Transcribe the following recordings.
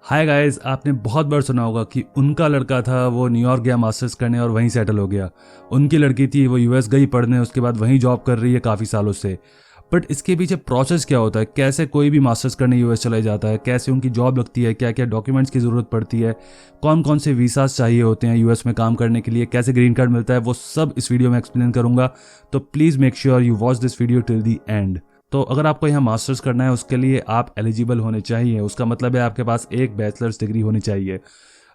Hi guys, आपने बहुत बार सुना होगा कि उनका लड़का था वो न्यूयॉर्क गया मास्टर्स करने और वहीं सेटल हो गया। उनकी लड़की थी वो यूएस गई पढ़ने, उसके बाद वहीं जॉब कर रही है काफ़ी सालों से। बट इसके पीछे प्रोसेस क्या होता है, कैसे कोई भी मास्टर्स करने यूएस चला जाता है, कैसे उनकी जॉब लगती है, क्या क्या डॉक्यूमेंट्स की ज़रूरत पड़ती है, कौन कौन से वीसास चाहिए होते हैं यूएस में काम करने के लिए, कैसे ग्रीन कार्ड मिलता है, वो सब इस वीडियो में एक्सप्लेन करूंगा। तो please make sure you watch this video till the and. तो अगर आपको यहाँ मास्टर्स करना है उसके लिए आप एलिजिबल होने चाहिए। उसका मतलब है आपके पास एक बैचलर्स डिग्री होनी चाहिए।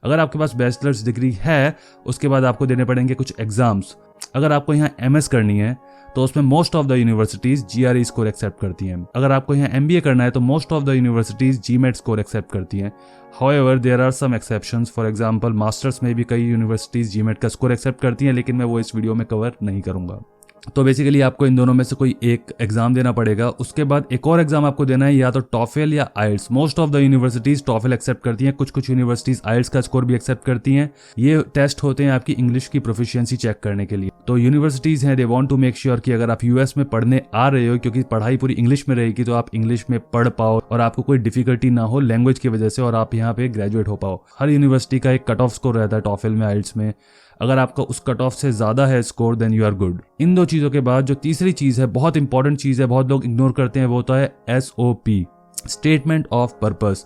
अगर आपके पास बैचलर्स डिग्री है उसके बाद आपको देने पड़ेंगे कुछ एग्जाम्स। अगर आपको यहाँ एमएस करनी है तो उसमें most of the universities GRE score accept करती हैं। अगर आपको यहाँ एमबीए करना है तो most of the universities GMAT score accept करती हैं। However there are some exceptions. For example masters में भी कई यूनिवर्सिटीज जीमेट का स्कोर एक्सेप्ट करती हैं, लेकिन मैं वो इस वीडियो में कवर नहीं करूंगा। तो बेसिकली आपको इन दोनों में से कोई एक एग्जाम देना पड़ेगा। उसके बाद एक और एग्जाम आपको देना है, या तो टॉफेल या IELTS. Most of the universities TOEFL accept करती हैं, कुछ कुछ यूनिवर्सिटीज आइल्स का स्कोर भी एक्सेप्ट करती हैं। ये टेस्ट होते हैं आपकी इंग्लिश की प्रोफिशिएंसी चेक करने के लिए। तो यूनिवर्सिटीज हैं, they want to make sure कि अगर आप यूएस में पढ़ने आ रहे हो, क्योंकि पढ़ाई पूरी इंग्लिश में रहेगी, तो आप इंग्लिश में पढ़ पाओ और आपको कोई डिफिकल्टी ना हो लैंग्वेज की वजह से, और आप यहाँ पे ग्रेजुएट हो पाओ। हर यूनिवर्सिटी का एक कट ऑफ स्कोर रहता है टॉफेल में, आइल्स में। अगर आपका उस कट ऑफ से ज्यादा है score then you are good. इन दो चीजों के बाद जो तीसरी चीज है, बहुत इंपॉर्टेंट चीज है, बहुत लोग इग्नोर करते हैं, वो होता है एसओपी, स्टेटमेंट ऑफ पर्पस।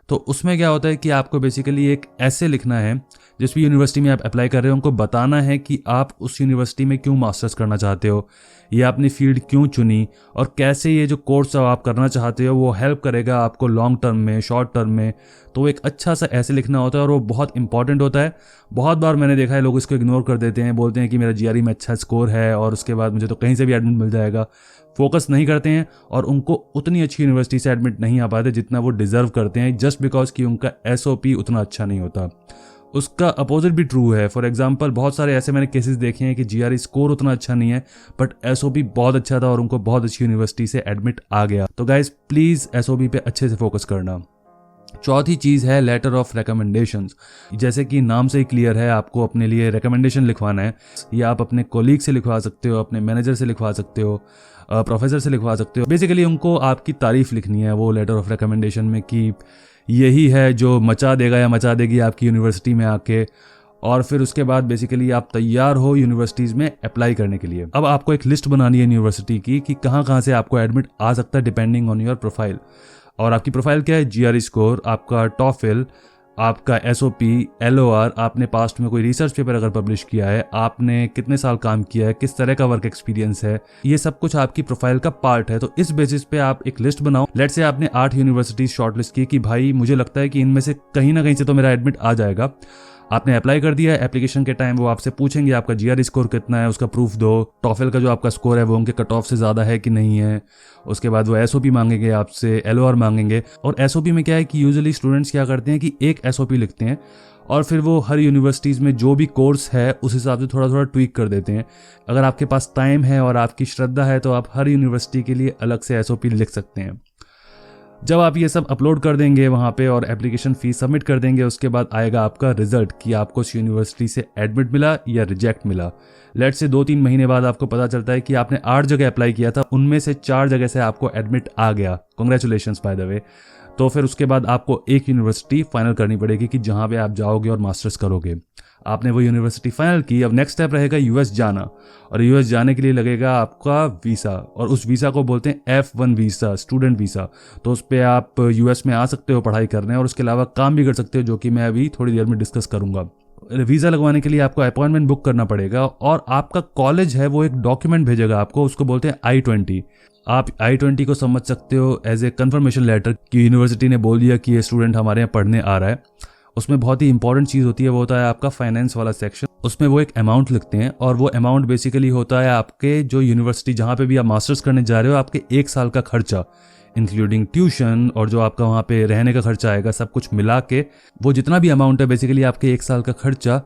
तो उसमें क्या होता है कि आपको बेसिकली एक ऐसे लिखना है, जिस भी यूनिवर्सिटी में आप अप्लाई कर रहे हो उनको बताना है कि आप उस यूनिवर्सिटी में क्यों मास्टर्स करना चाहते हो, ये आपने फील्ड क्यों चुनी, और कैसे ये जो कोर्स आप करना चाहते हो वो हेल्प करेगा आपको लॉन्ग टर्म में, शॉर्ट टर्म में। तो एक अच्छा सा ऐसे लिखना होता है और वो बहुत इंपॉर्टेंट होता है। बहुत बार मैंने देखा है लोग इसको इग्नोर कर देते हैं, बोलते हैं कि मेरा जीआरई में अच्छा स्कोर है और उसके बाद मुझे तो कहीं से भी एडमिट मिल जाएगा। फोकस नहीं करते हैं और उनको उतनी अच्छी यूनिवर्सिटी से एडमिट नहीं आ पाते जितना वो डिजर्व करते हैं, जस्ट बिकॉज कि उनका एसओपी उतना अच्छा नहीं होता। उसका अपोजिट भी ट्रू है। फॉर एग्जांपल बहुत सारे ऐसे मैंने केसेस देखे हैं कि जीआरई स्कोर उतना अच्छा नहीं है बट एसओपी बहुत अच्छा था और उनको बहुत अच्छी यूनिवर्सिटी से एडमिट आ गया। तो गाइज प्लीज एसओपी पे अच्छे से फोकस करना। चौथी चीज है लेटर ऑफ रिकमेंडेशंस। जैसे कि नाम से ही क्लियर है, आपको अपने लिए रिकमेंडेशन लिखवाना है। ये आप अपने कोलीग से लिखवा सकते हो, अपने मैनेजर से लिखवा सकते हो, प्रोफेसर से लिखवा सकते हो। बेसिकली उनको आपकी तारीफ लिखनी है वो लेटर ऑफ रिकमेंडेशन में कि यही है जो मचा देगा या मचा देगी आपकी यूनिवर्सिटी में आके। और फिर उसके बाद बेसिकली आप तैयार हो यूनिवर्सिटीज़ में अप्लाई करने के लिए। अब आपको एक लिस्ट बनानी है यूनिवर्सिटी की कि कहाँ कहाँ से आपको एडमिट आ सकता है डिपेंडिंग ऑन योर प्रोफाइल। और आपकी प्रोफाइल क्या है? जीआरई स्कोर, आपका टॉफेल, आपका एसओपी, एलओआर, आपने पास्ट में कोई रिसर्च पेपर अगर पब्लिश किया है, आपने कितने साल काम किया है, किस तरह का वर्क एक्सपीरियंस है, ये सब कुछ आपकी प्रोफाइल का पार्ट है। तो इस बेसिस पे आप एक लिस्ट बनाओ। लेट्स से आपने 8 यूनिवर्सिटीज शॉर्टलिस्ट की कि भाई मुझे लगता है कि इनमें से कहीं ना कहीं से तो मेरा एडमिट आ जाएगा। आपने अप्लाई कर दिया है। एप्लीकेशन के टाइम वो आपसे पूछेंगे आपका जीआरई स्कोर कितना है, उसका प्रूफ दो। टॉफेल का जो आपका स्कोर है वो उनके कट ऑफ से ज़्यादा है कि नहीं है। उसके बाद वो एसओपी मांगेंगे आपसे, एलओआर मांगेंगे। और एसओपी में क्या है कि यूजुअली स्टूडेंट्स क्या करते हैं कि एक एसओपी लिखते हैं और फिर वो हर यूनिवर्सिटीज़ में जो भी कोर्स है उस हिसाब से थोड़ा थोड़ा ट्वीक कर देते हैं। अगर आपके पास टाइम है और आपकी श्रद्धा है तो आप हर यूनिवर्सिटी के लिए अलग से एसओपी लिख सकते हैं। जब आप ये सब अपलोड कर देंगे वहाँ पे और एप्लीकेशन फीस सबमिट कर देंगे, उसके बाद आएगा आपका रिजल्ट कि आपको उस यूनिवर्सिटी से एडमिट मिला या रिजेक्ट मिला। लेट से 2-3 महीने बाद आपको पता चलता है कि आपने 8 जगह अप्लाई किया था, उनमें से 4 जगह से आपको एडमिट आ गया। Congratulations by the way. तो फिर उसके बाद आपको एक यूनिवर्सिटी फाइनल करनी पड़ेगी कि जहाँ पे आप जाओगे और मास्टर्स करोगे। आपने वो यूनिवर्सिटी फाइनल की। अब नेक्स्ट स्टेप रहेगा यूएस जाना, और यूएस जाने के लिए लगेगा आपका वीसा, और उस वीसा को बोलते हैं F1 वीसा, स्टूडेंट वीसा। तो उस पर आप यूएस में आ सकते हो पढ़ाई करने और उसके अलावा काम भी कर सकते हो, जो कि मैं अभी थोड़ी देर में डिस्कस करूंगा। वीज़ा लगवाने के लिए आपको अपॉइंटमेंट बुक करना पड़ेगा और आपका कॉलेज है वो एक डॉक्यूमेंट भेजेगा आपको, उसको बोलते हैं I-20। आप I-20 को समझ सकते हो एज ए कंफर्मेशन लेटर कि यूनिवर्सिटी ने बोल दिया कि ये स्टूडेंट हमारे यहाँ पढ़ने आ रहा है। उसमें बहुत ही इंपॉर्टेंट चीज़ होती है, वो होता है आपका फाइनेंस वाला सेक्शन। उसमें वो एक अमाउंट लिखते हैं और वो अमाउंट बेसिकली होता है आपके जो यूनिवर्सिटी जहाँ पे भी आप मास्टर्स करने जा रहे हो, आपके 1 साल का खर्चा इंक्लूडिंग ट्यूशन और जो आपका वहाँ पे रहने का खर्चा आएगा, सब कुछ मिला के वो जितना भी अमाउंट है बेसिकली आपके 1 साल का खर्चा,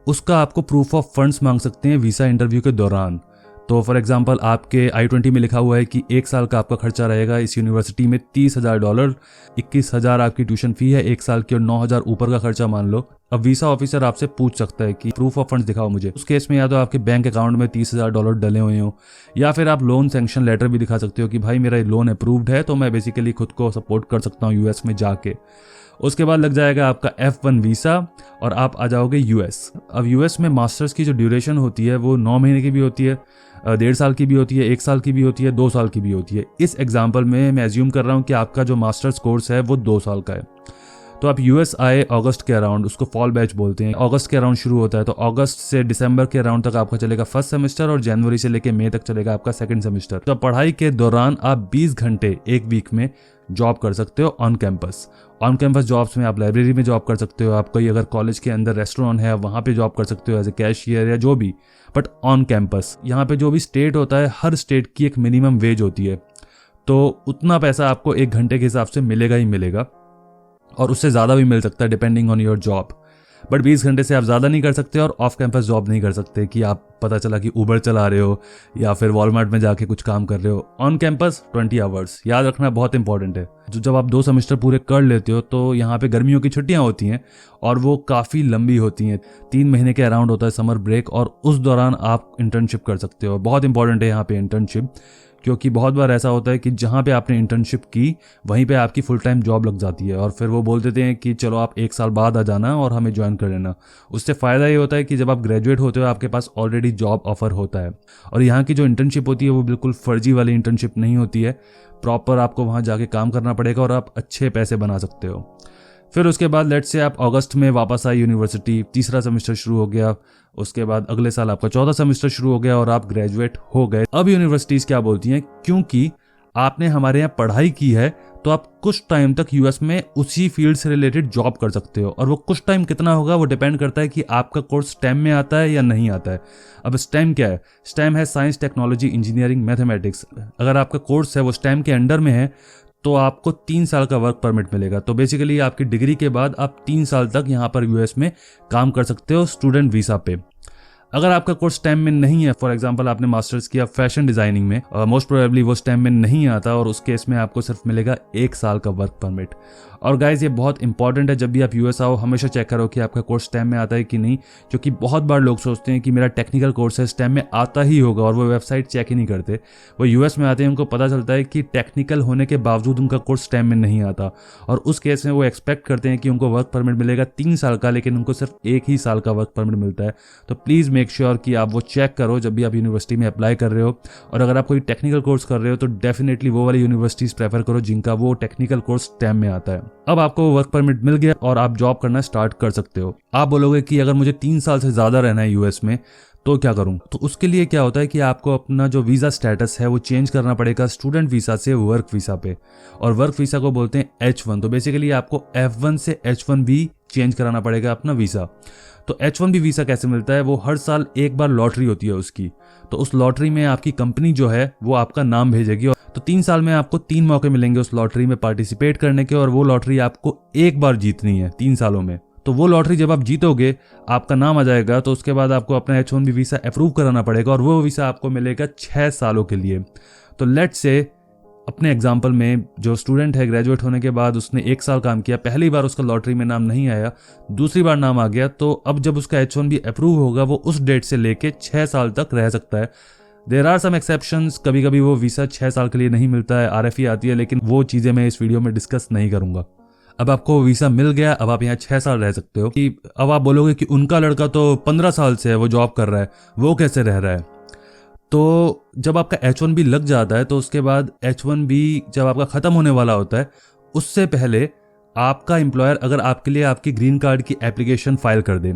उसका आपको प्रूफ ऑफ फंड्स मांग सकते हैं वीज़ा इंटरव्यू के दौरान। तो फॉर एग्जांपल आपके I-20 में लिखा हुआ है कि 1 साल का आपका खर्चा रहेगा इस यूनिवर्सिटी में $30,000, 21,000 आपकी ट्यूशन फी है 1 साल की, और 9,000 ऊपर का खर्चा मान लो अब वीसा ऑफिसर आपसे पूछ सकता है कि प्रूफ ऑफ फंड्स दिखाओ मुझे। उस केस में या तो आपके बैंक अकाउंट में $30,000 डले हुए हो, या फिर आप लोन सैंक्शन लेटर भी दिखा सकते हो कि भाई मेरा लोन अप्रूव्ड है, तो मैं बेसिकली खुद को सपोर्ट कर सकता हूँ यूएस में जाके। उसके बाद लग जाएगा आपका F1 वीसा और आप आ जाओगे यूएस। अब यूएस में मास्टर्स की जो ड्यूरेशन होती है वो 9 महीने की भी होती है, 1.5 साल की भी होती है, 1 साल की भी होती है, 2 साल की भी होती है। इस एग्जाम्पल में मैं एज्यूम कर रहा हूँ कि आपका जो मास्टर्स कोर्स है वो 2 साल का है। तो आप यूएस आए अगस्त के अराउंड, उसको फॉल बैच बोलते हैं, अगस्त के अराउंड शुरू होता है, तो अगस्त से दिसंबर के अराउंड तक आपका चलेगा फर्स्ट सेमेस्टर और जनवरी से लेके मई तक चलेगा आपका सेकंड सेमेस्टर। तो पढ़ाई के दौरान आप 20 घंटे एक वीक में जॉब कर सकते हो on campus. On campus jobs में आप लाइब्रेरी में जॉब कर सकते हो, आप कोई अगर कॉलेज के अंदर रेस्टोरेंट है वहाँ पे जॉब कर सकते हो एज ए कैशियर या जो भी, बट ऑन कैंपस। यहाँ पे जो भी स्टेट होता है हर स्टेट की एक मिनिमम वेज होती है, तो उतना पैसा आपको 1 घंटे के हिसाब से मिलेगा ही मिलेगा, और उससे ज़्यादा भी मिल सकता है depending on your job. But 20 घंटे से आप ज़्यादा नहीं कर सकते और ऑफ कैंपस जॉब नहीं कर सकते कि आप पता चला कि उबर चला रहे हो या फिर वॉलमार्ट में जाके कुछ काम कर रहे हो। ऑन कैंपस 20 आवर्स, याद रखना बहुत इंपॉर्टेंट है। जब आप 2 सेमेस्टर पूरे कर लेते हो तो यहाँ पे गर्मियों की छुट्टियाँ होती हैं और वो काफ़ी लंबी होती हैं, 3 महीने के अराउंड होता है समर ब्रेक, और उस दौरान आप इंटर्नशिप कर सकते हो। बहुत इंपॉर्टेंट है यहाँ पे इंटर्नशिप, क्योंकि बहुत बार ऐसा होता है कि जहाँ पे आपने इंटर्नशिप की वहीं पे आपकी फुल टाइम जॉब लग जाती है और फिर वो बोल देते हैं कि चलो आप 1 साल बाद आ जाना और हमें ज्वाइन कर लेना। उससे फ़ायदा ये होता है कि जब आप ग्रेजुएट होते हो आपके पास ऑलरेडी जॉब ऑफर होता है, और यहाँ की जो इंटर्नशिप होती है वो बिल्कुल फर्जी वाली इंटर्नशिप नहीं होती है, प्रॉपर आपको वहाँ जाके काम करना पड़ेगा और आप अच्छे पैसे बना सकते हो। फिर उसके बाद लेट्स से आप अगस्त में वापस आए यूनिवर्सिटी, तीसरा सेमेस्टर शुरू हो गया, उसके बाद अगले साल आपका 14 सेमेस्टर शुरू हो गया और आप ग्रेजुएट हो गए। अब यूनिवर्सिटीज़ क्या बोलती हैं, क्योंकि आपने हमारे यहाँ पढ़ाई की है तो आप कुछ टाइम तक यूएस में उसी फील्ड से रिलेटेड जॉब कर सकते हो, और वो कुछ टाइम कितना होगा वो डिपेंड करता है कि आपका कोर्स स्टेम में आता है या नहीं आता है। अब स्टेम क्या है? स्टेम है साइंस, टेक्नोलॉजी, इंजीनियरिंग, मैथमेटिक्स। अगर आपका कोर्स है वो स्टेम के अंडर में है तो आपको 3 साल का वर्क परमिट मिलेगा। तो बेसिकली आपकी डिग्री के बाद आप 3 साल तक यहाँ पर यूएस में काम कर सकते हो स्टूडेंट वीसा पे। अगर आपका कोर्स स्टेम में नहीं है, फॉर एग्जांपल आपने मास्टर्स किया फैशन डिजाइनिंग में, मोस्ट प्रोबेबली वो स्टेम में नहीं आता और उस केस में आपको सिर्फ मिलेगा 1 साल का वर्क परमिट। और गाइज ये बहुत इंपॉर्टेंट है, जब भी आप यूएस आओ हमेशा चेक करो कि आपका कोर्स स्टेम में आता है कि नहीं, क्योंकि बहुत बार लोग सोचते हैं कि मेरा टेक्निकल कोर्स है स्टेम में आता ही होगा और वो वेबसाइट चेक ही नहीं करते। वो यूएस में आते हैं, उनको पता चलता है कि टेक्निकल होने के बावजूद उनका कोर्स स्टेम में नहीं आता, और उस केस में वो एक्सपेक्ट करते हैं कि उनको वर्क परमिट मिलेगा 3 साल का, लेकिन उनको सिर्फ 1 ही साल का वर्क परमिट मिलता है। तो प्लीज़ मेक श्योर कि आप वो चेक करो जब भी आप यूनिवर्सिटी में अप्लाई कर रहे हो, और अगर आप कोई टेक्निकल कोर्स कर रहे हो तो डेफिनेटली वो वाली यूनिवर्सिटीज प्रेफर करो जिनका वो टेक्निकल कोर्स स्टेम में आता है। अब आपको वर्क परमिट मिल गया और आप जॉब करना स्टार्ट कर सकते हो। आप बोलोगे कि अगर मुझे 3 साल से ज़्यादा रहना है यूएस में तो क्या करूं? तो उसके लिए क्या होता है कि आपको अपना जो वीज़ा स्टेटस है वो चेंज करना पड़ेगा स्टूडेंट वीज़ा से वर्क वीज़ा पे, और वर्क वीज़ा को बोलते हैं H1। तो बेसिकली आपको F1 से H1 भी चेंज कराना पड़ेगा अपना वीज़ा। तो H1B वीज़ा कैसे मिलता है? वो हर साल एक बार लॉटरी होती है उसकी, तो उस लॉटरी में आपकी कंपनी जो है वो आपका नाम भेजेगी, तो 3 साल में आपको 3 मौके मिलेंगे उस लॉटरी में पार्टिसिपेट करने के, और वो लॉटरी आपको एक बार जीतनी है 3 सालों में। तो वो लॉटरी जब आप जीतोगे आपका नाम आ जाएगा, तो उसके बाद आपको अपना H1B वीज़ा अप्रूव कराना पड़ेगा और वो वीज़ा आपको मिलेगा 6 सालों के लिए। तो लेट्स से अपने एग्जाम्पल में जो स्टूडेंट है ग्रेजुएट होने के बाद उसने 1 साल काम किया, पहली बार उसका लॉटरी में नाम नहीं आया, दूसरी बार नाम आ गया, तो अब जब उसका H1B अप्रूव होगा वो उस डेट से लेके 6 साल तक रह सकता है। देयर आर सम एक्सेप्शंस, कभी कभी वो वीज़ा 6 साल के लिए नहीं मिलता है, RFE आती है, लेकिन वो चीज़ें मैं इस वीडियो में डिस्कस नहीं करूंगा। अब आपको वीज़ा मिल गया, अब आप यहाँ 6 साल रह सकते हो। कि अब आप बोलोगे कि उनका लड़का तो 15 साल से है, वो जॉब कर रहा है, वो कैसे रह रहा है? तो जब आपका H1B लग जाता है तो उसके बाद H1B जब आपका ख़त्म होने वाला होता है उससे पहले आपका एम्प्लॉयर अगर आपके लिए आपकी ग्रीन कार्ड की एप्लीकेशन फाइल कर दे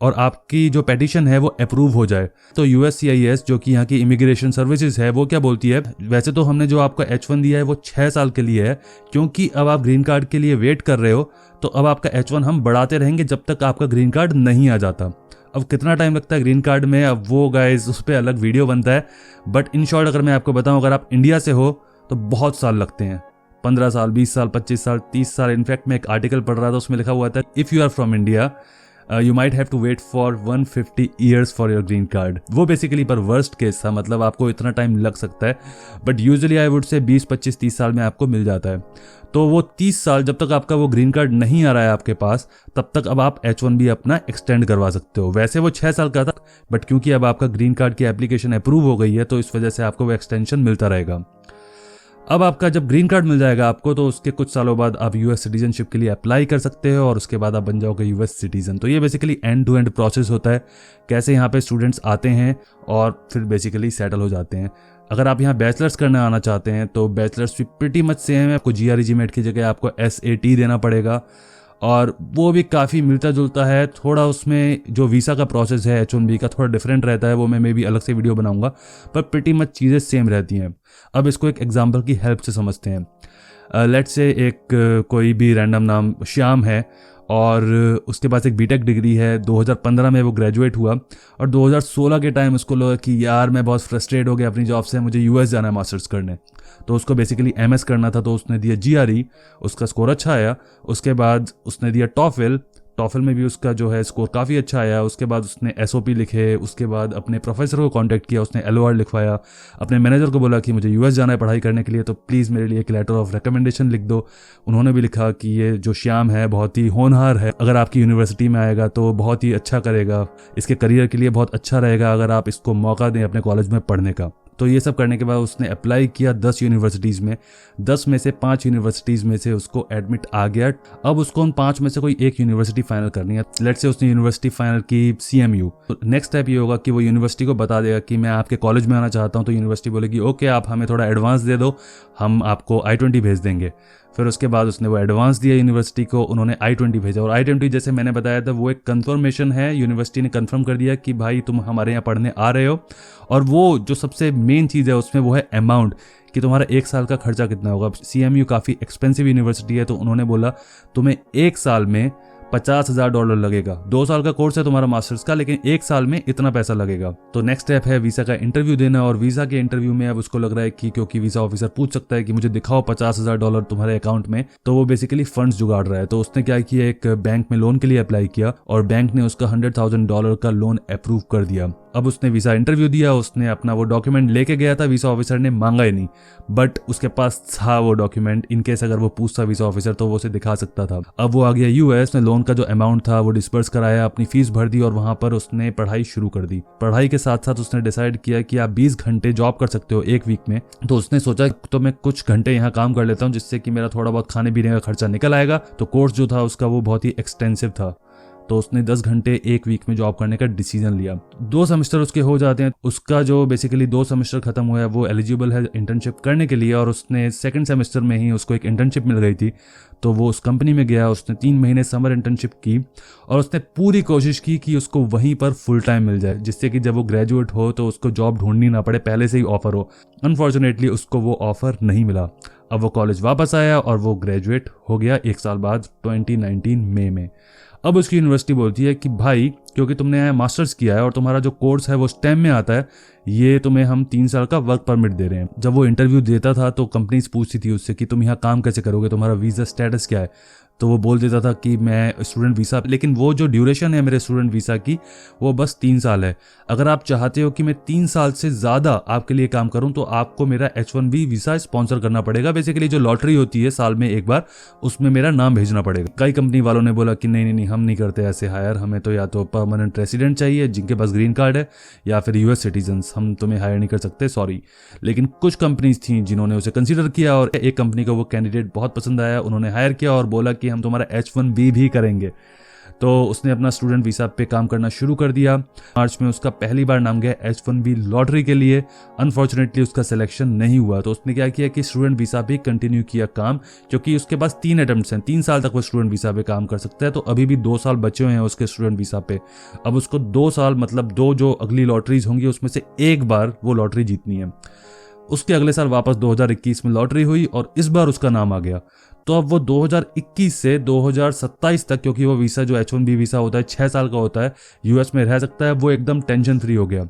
और आपकी जो पेटिशन है वो अप्रूव हो जाए, तो USCIS जो कि यहाँ की इमिग्रेशन सर्विसेज है वो क्या बोलती है, वैसे तो हमने जो आपको H1 दिया है वो 6 साल के लिए है, क्योंकि अब आप ग्रीन कार्ड के लिए वेट कर रहे हो, तो अब आपका H1 हम बढ़ाते रहेंगे जब तक आपका ग्रीन कार्ड नहीं आ जाता। अब कितना टाइम लगता है ग्रीन कार्ड में, अब वो गाइस उस पर अलग वीडियो बनता है, बट इन शॉर्ट अगर मैं आपको बताऊं, अगर आप इंडिया से हो तो बहुत साल लगते हैं, 15 साल, 20 साल, 25 साल, 30 साल। इनफैक्ट मैं एक आर्टिकल पढ़ रहा था उसमें लिखा हुआ था if you are from India you might have to wait for 150 years for your green card. वो बेसिकली पर वर्स्ट केस था, मतलब आपको इतना टाइम लग सकता है, but usually I would say 20, 25, 30 साल में आपको मिल जाता है। तो वो 30 साल जब तक आपका वो ग्रीन कार्ड नहीं आ रहा है आपके पास, तब तक अब आप H1B अपना एक्सटेंड करवा सकते हो। वैसे वो 6 साल का था, बट क्योंकि अब आपका ग्रीन कार्ड की एप्लीकेशन अप्रूव हो गई है तो इस वजह से आपको वो एक्सटेंशन मिलता रहेगा। अब आपका जब ग्रीन कार्ड मिल जाएगा आपको, तो उसके कुछ सालों बाद आप यूएस सिटीजनशिप के लिए अप्लाई कर सकते हो और उसके बाद आप बन जाओगे यूएस सिटीजन। तो ये basically end to end process होता है, कैसे यहाँ पे स्टूडेंट्स आते हैं और फिर बेसिकली सेटल हो जाते हैं। अगर आप यहाँ बैचलर्स करने आना चाहते हैं तो बैचलर्स भी प्रीटी मच सेम है। आपको GRE GMAT की जगह आपको SAT देना पड़ेगा और वो भी काफ़ी मिलता जुलता है। थोड़ा उसमें जो वीज़ा का प्रोसेस है H1B का थोड़ा डिफरेंट रहता है, वो मैं भी अलग से वीडियो बनाऊंगा, पर प्रीटी मच चीज़ें सेम रहती हैं। अब इसको एक एग्जांपल की हेल्प से समझते हैं। लेट्स से एक कोई भी रैंडम नाम श्याम है और उसके पास एक बीटेक डिग्री है। 2015 में वो ग्रेजुएट हुआ और 2016 के टाइम उसको लगा कि यार मैं बहुत फ्रस्ट्रेट हो गया अपनी जॉब से, मुझे यूएस जाना है मास्टर्स करने। तो उसको बेसिकली MS करना था, तो उसने दिया GRE, उसका स्कोर अच्छा आया। उसके बाद उसने दिया टॉफल में भी उसका जो है स्कोर काफ़ी अच्छा आया। उसके बाद उसने SOP लिखे, उसके बाद अपने प्रोफेसर को कांटेक्ट किया, उसने LOR लिखवाया, अपने मैनेजर को बोला कि मुझे यूएस जाना है पढ़ाई करने के लिए, तो प्लीज़ मेरे लिए एक लेटर ऑफ रिकमेंडेशन लिख दो। उन्होंने भी लिखा कि ये जो श्याम है बहुत ही होनहार है, अगर आपकी यूनिवर्सिटी में आएगा तो बहुत ही अच्छा करेगा, इसके करियर के लिए बहुत अच्छा रहेगा अगर आप इसको मौका दें अपने कॉलेज में पढ़ने का। तो ये सब करने के बाद उसने अप्लाई किया 10 यूनिवर्सिटीज़ में। 10 में से 5 यूनिवर्सिटीज़ में से उसको एडमिट आ गया। अब उसको उन 5 में से कोई एक यूनिवर्सिटी फाइनल करनी है। लेट्स से उसने यूनिवर्सिटी फाइनल की CMU। तो नेक्स्ट स्टेप ये होगा कि वो यूनिवर्सिटी को बता देगा कि मैं आपके कॉलेज में आना चाहता हूँ। तो यूनिवर्सिटी बोलेगी ओके, आप हमें थोड़ा एडवांस दे दो, हम आपको I-20 भेज देंगे। फिर उसके बाद उसने वो एडवांस दिया यूनिवर्सिटी को, उन्होंने I-20 भेजा। और I-20 जैसे मैंने बताया था वो एक कंफर्मेशन है, यूनिवर्सिटी ने कंफर्म कर दिया कि भाई तुम हमारे यहाँ पढ़ने आ रहे हो। और वो जो सबसे मेन चीज़ है उसमें वो है अमाउंट, कि तुम्हारा 1 साल का खर्चा कितना होगा। CMU काफ़ी एक्सपेंसिव यूनिवर्सिटी है, तो उन्होंने बोला तुम्हें 1 साल में $50,000 लगेगा। 2 साल का कोर्स है तुम्हारा मास्टर्स का, लेकिन 1 साल में इतना पैसा लगेगा। तो नेक्स्ट स्टेप है वीज़ा का इंटरव्यू देना। और वीज़ा के इंटरव्यू में अब उसको लग रहा है कि क्योंकि वीज़ा ऑफिसर पूछ सकता है कि मुझे दिखाओ $50,000 तुम्हारे अकाउंट में, तो वो बेसिकली फंड्स जुगाड़ रहा है। तो उसने क्या किया, एक बैंक में लोन के लिए अप्लाई किया और बैंक ने उसका $100,000 का लोन अप्रूव कर दिया। अब उसने वीज़ा इंटरव्यू दिया, उसने अपना वो डॉक्यूमेंट लेके गया था, वीज़ा ऑफिसर ने मांगा ही नहीं, बट उसके पास था वो डॉक्यूमेंट। इनकेस अगर वो पूछता वीज़ा ऑफिसर तो वो उसे दिखा सकता था। अब वो आ गया यूएस, ने लोन का जो अमाउंट था वो डिस्पर्स कराया, अपनी फीस भर दी और वहां पर उसने पढ़ाई शुरू कर दी। पढ़ाई के साथ साथ उसने डिसाइड किया कि आप 20 घंटे जॉब कर सकते हो 1 वीक में। तो उसने सोचा तो मैं कुछ घंटे यहाँ काम कर लेता हूँ जिससे कि मेरा थोड़ा बहुत खाने पीने का खर्चा निकल आएगा। तो कोर्स जो था उसका वो बहुत ही एक्सटेंसिव था, तो उसने 10 घंटे 1 वीक में जॉब करने का डिसीजन लिया। 2 सेमेस्टर उसके हो जाते हैं। उसका जो बेसिकली 2 सेमेस्टर खत्म हुआ है वो एलिजिबल है इंटर्नशिप करने के लिए, और उसने 2nd सेमेस्टर में ही उसको एक इंटर्नशिप मिल गई थी। तो वो उस कंपनी में गया, उसने 3 महीने समर इंटर्नशिप की और उसने पूरी कोशिश की कि उसको वहीं पर फुल टाइम मिल जाए, जिससे कि जब वो ग्रेजुएट हो तो उसको जॉब ढूंढनी ना पड़े, पहले से ही ऑफर हो। अनफॉर्चुनेटली उसको वो ऑफर नहीं मिला। अब वो कॉलेज वापस आया और वो ग्रेजुएट हो गया 1 साल बाद 2019 मई में। अब उसकी यूनिवर्सिटी बोलती है कि भाई क्योंकि तुमने यहाँ मास्टर्स किया है और तुम्हारा जो कोर्स है वो STEM में आता है, ये तुम्हें हम 3 साल का वर्क परमिट दे रहे हैं। जब वो इंटरव्यू देता था तो कंपनीज पूछती थी उससे कि तुम यहाँ काम कैसे करोगे, तुम्हारा वीज़ा स्टेटस क्या है। तो वो बोल देता था कि मैं स्टूडेंट वीज़ा, लेकिन वो जो ड्यूरेशन है मेरे स्टूडेंट वीज़ा की वो बस 3 साल है। अगर आप चाहते हो कि मैं 3 साल से ज़्यादा आपके लिए काम करूं तो आपको मेरा H1B वीज़ा स्पॉन्सर करना पड़ेगा। बेसिकली जो लॉटरी होती है साल में एक बार, उसमें मेरा नाम भेजना पड़ेगा। कई कंपनी वालों ने बोला कि नहीं नहीं हम नहीं करते ऐसे हायर, हमें तो या तो परमानेंट रेसिडेंट चाहिए जिनके पास ग्रीन कार्ड है, या फिर US सिटीजन्स, हम तुम्हें हायर नहीं कर सकते, सॉरी। लेकिन कुछ कंपनीज थी जिन्होंने उसे कंसिडर किया और एक कंपनी को वो कैंडिडेट बहुत पसंद आया, उन्होंने हायर किया और बोला कि हम तुम्हारा H1B भी करेंगे। तो उसने अपना स्टूडेंट वीज़ा पे काम करना शुरू कर दिया। मार्च में उसका पहली बार नाम गया H1B लॉटरी के लिए। अनफॉर्चुनेटली उसका सिलेक्शन नहीं हुआ, तो उसने क्या किया कि स्टूडेंट वीज़ा पे कंटिन्यू किया काम, क्योंकि उसके पास 3 अटेम्प्ट्स हैं, 3 साल तक वो स्टूडेंट वीज़ा पे काम कर सकता है। तो अभी भी 2 साल बचे हुए हैं उसके स्टूडेंट वीज़ा पे। अब उसको 2 साल मतलब 2 जो अगली लॉटरीज होंगी उसमें से एक बार वो लॉटरी जीतनी है। उसके अगले साल वापस 2021 में लॉटरी हुई और इस बार उसका नाम आ गया। तो अब वो 2021 से 2027 तक, क्योंकि वो वीज़ा जो H1B वीज़ा होता है 6 साल का होता है, US में रह सकता है, वो एकदम टेंशन फ्री हो गया।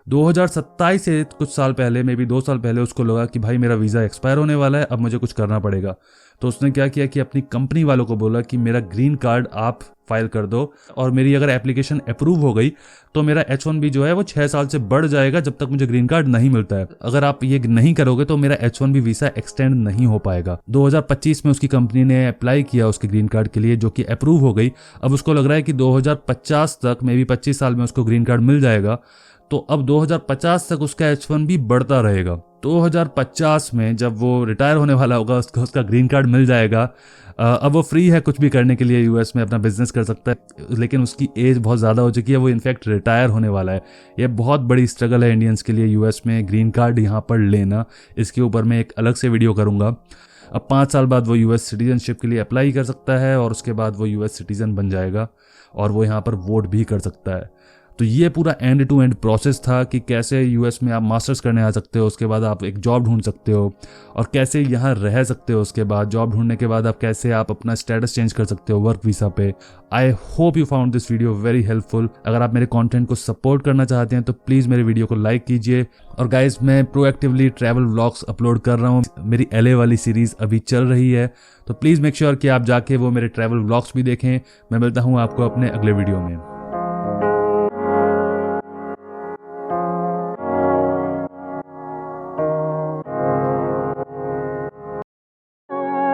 2027 से कुछ साल पहले, मे बी 2 साल पहले, उसको लगा कि भाई मेरा वीज़ा एक्सपायर होने वाला है, अब मुझे कुछ करना पड़ेगा। तो उसने क्या किया कि अपनी कंपनी वालों को बोला कि मेरा ग्रीन कार्ड आप फाइल कर दो, और मेरी अगर एप्लीकेशन अप्रूव हो गई तो मेरा H1B जो है वो 6 साल से बढ़ जाएगा जब तक मुझे ग्रीन कार्ड नहीं मिलता है। अगर आप ये नहीं करोगे तो मेरा H1B वीज़ा एक्सटेंड नहीं हो पाएगा। 2025 में उसकी कंपनी ने अप्लाई किया उसके ग्रीन कार्ड के लिए, जो कि अप्रूव हो गई। अब उसको लग रहा है कि 2050 तक, मे बी 25 साल में उसको ग्रीन कार्ड मिल जाएगा। तो अब 2050 तक उसका H1B बढ़ता रहेगा। 2050 में जब वो रिटायर होने वाला होगा, उसका ग्रीन कार्ड मिल जाएगा। अब वो फ्री है कुछ भी करने के लिए, यूएस में अपना बिजनेस कर सकता है, लेकिन उसकी एज बहुत ज़्यादा हो चुकी है, वो इनफैक्ट रिटायर होने वाला है। ये बहुत बड़ी स्ट्रगल है इंडियंस के लिए यूएस में ग्रीन कार्ड यहाँ पर लेना। इसके ऊपर मैं एक अलग से वीडियो करूँगा। अब 5 साल बाद वो यूएस सिटीजनशिप के लिए अप्लाई कर सकता है, और उसके बाद वो यूएस सिटीजन बन जाएगा और वो यहाँ पर वोट भी कर सकता है। तो ये पूरा एंड टू एंड प्रोसेस था कि कैसे यूएस में आप मास्टर्स करने आ सकते हो, उसके बाद आप एक जॉब ढूंढ सकते हो, और कैसे यहाँ रह सकते हो। उसके बाद जॉब ढूंढने के बाद कैसे आप अपना स्टेटस चेंज कर सकते हो वर्क वीज़ा पे। I hope you found this video very helpful. अगर आप मेरे कंटेंट को सपोर्ट करना चाहते हैं तो प्लीज़ मेरे वीडियो को लाइक कीजिए। और गाइज, मैं प्रोएक्टिवली ट्रैवल व्लॉग्स अपलोड कर रहा हूँ। मेरी LA वाली सीरीज़ अभी चल रही है, तो प्लीज़ मेक श्योर कि आप जाके वो मेरे ट्रैवल व्लॉग्स भी देखें। मैं मिलता हूँ आपको अपने अगले वीडियो में।